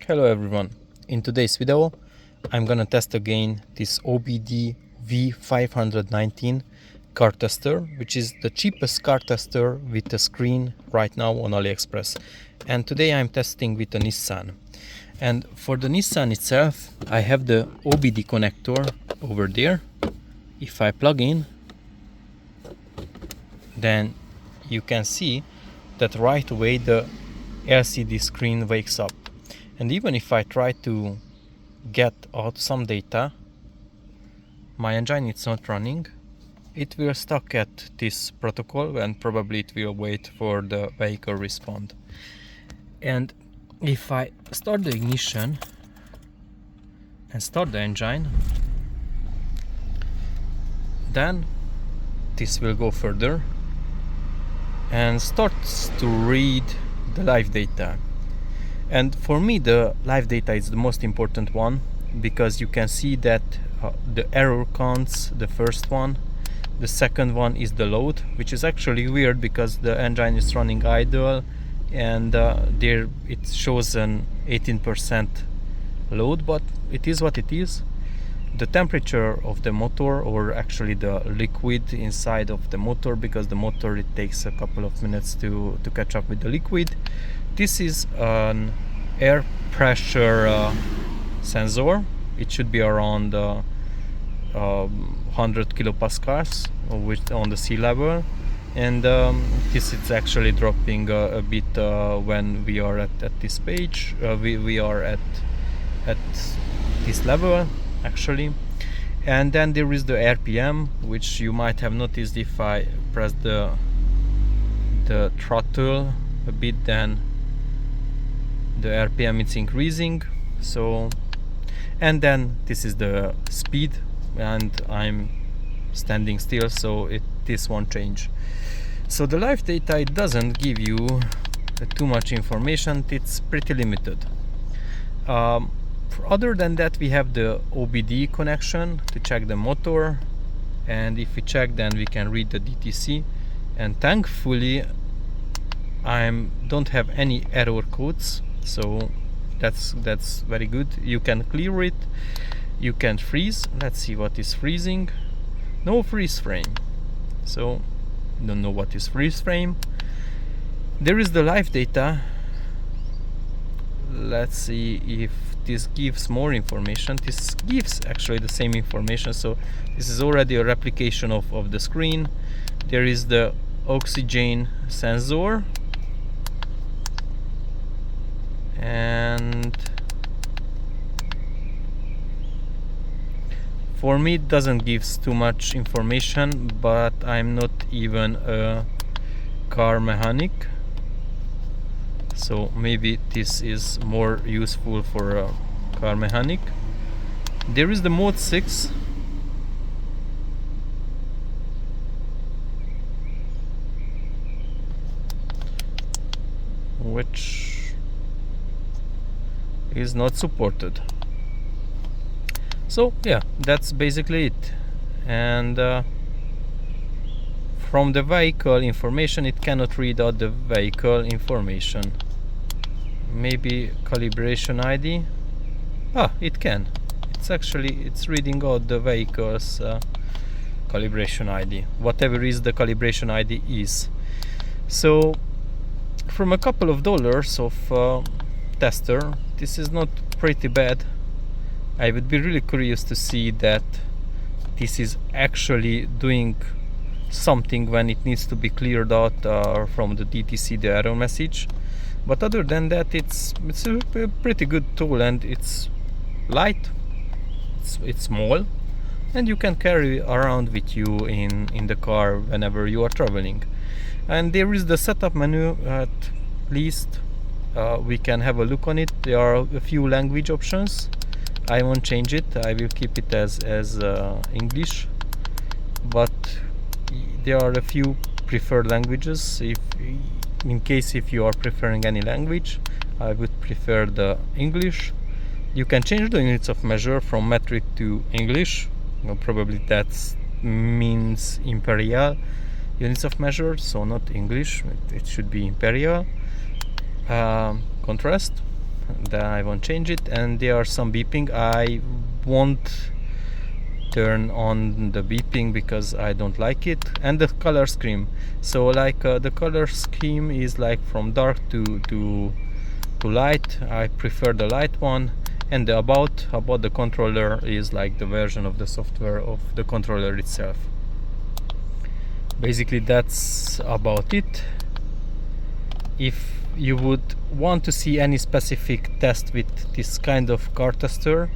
Hello everyone, in today's video I'm gonna test again this OBDII V519 car tester, which is the cheapest car tester with a screen right now on AliExpress. And today I'm testing with a Nissan. And for the Nissan itself I have the OBDII connector over there. If I plug in, then you can see that right away the LCD screen wakes up. And even if I try to get out some data, my engine is not running. It will stuck at this protocol and probably it will wait for the vehicle respond. And if I start the ignition and start the engine, then this will go further and starts to read the live data. And for me the live data is the most important one, because you can see that the error counts, the first one, the second one is the load, which is actually weird because the engine is running idle and there it shows an 18% load, but it is what it is. The temperature of the motor, or actually the liquid inside of the motor, because the motor it takes a couple of minutes to catch up with the liquid. This is an air pressure sensor. It should be around 100 kilopascals on the sea level, and this is actually dropping a bit when we are at this page. We are at this level actually. And then there is the RPM, which you might have noticed if I press the throttle a bit, then the RPM is increasing. So, and then this is the speed, and I'm standing still, so this won't change. So the live data, it doesn't give you too much information. It's pretty limited. Other than that, we have the OBDII connection to check the motor, and if we check, then we can read the DTC. And thankfully I don't have any error codes, so that's very good. You can clear it, you can freeze. Let's see what is freezing. No freeze frame, so don't know what is freeze frame. There is the live data. Let's see if this gives more information. This gives actually the same information, so this is already a replication of the screen. There is the oxygen sensor, and for me it doesn't give too much information, but I'm not even a car mechanic, so maybe this is more useful for a car mechanic. There is the mode 6, which is not supported. So yeah, that's basically it. And from the vehicle information, it cannot read out the vehicle information. Maybe calibration ID. It can. It's reading out the vehicle's calibration ID, whatever is the calibration ID is. So from a couple of dollars of tester, this is not pretty bad. I would be really curious to see that this is actually doing something when it needs to be cleared out from the DTC, the error message. But other than that, it's a pretty good tool, and it's light, it's small, and you can carry around with you in the car whenever you are traveling. And there is the setup menu. At least we can have a look on it. There are a few language options. I won't change it, I will keep it as English, but there are a few preferred languages. In case if you are preferring any language, I would prefer the English. You can change the units of measure from metric to English. Probably that means imperial units of measure, so not English, it should be imperial. Contrast, that I won't change it, and there are some beeping. I won't turn on the beeping because I don't like it. And the color scheme, so like the color scheme is like from dark to light. I prefer the light one. And the about the controller is like the version of the software of the controller itself. Basically that's about it. If you would want to see any specific test with this kind of car tester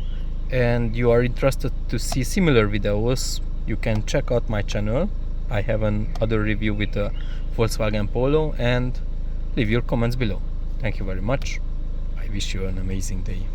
and you are interested to see similar videos, you can check out my channel. I have another review with a Volkswagen Polo, and leave your comments below. Thank you very much. I wish you an amazing day.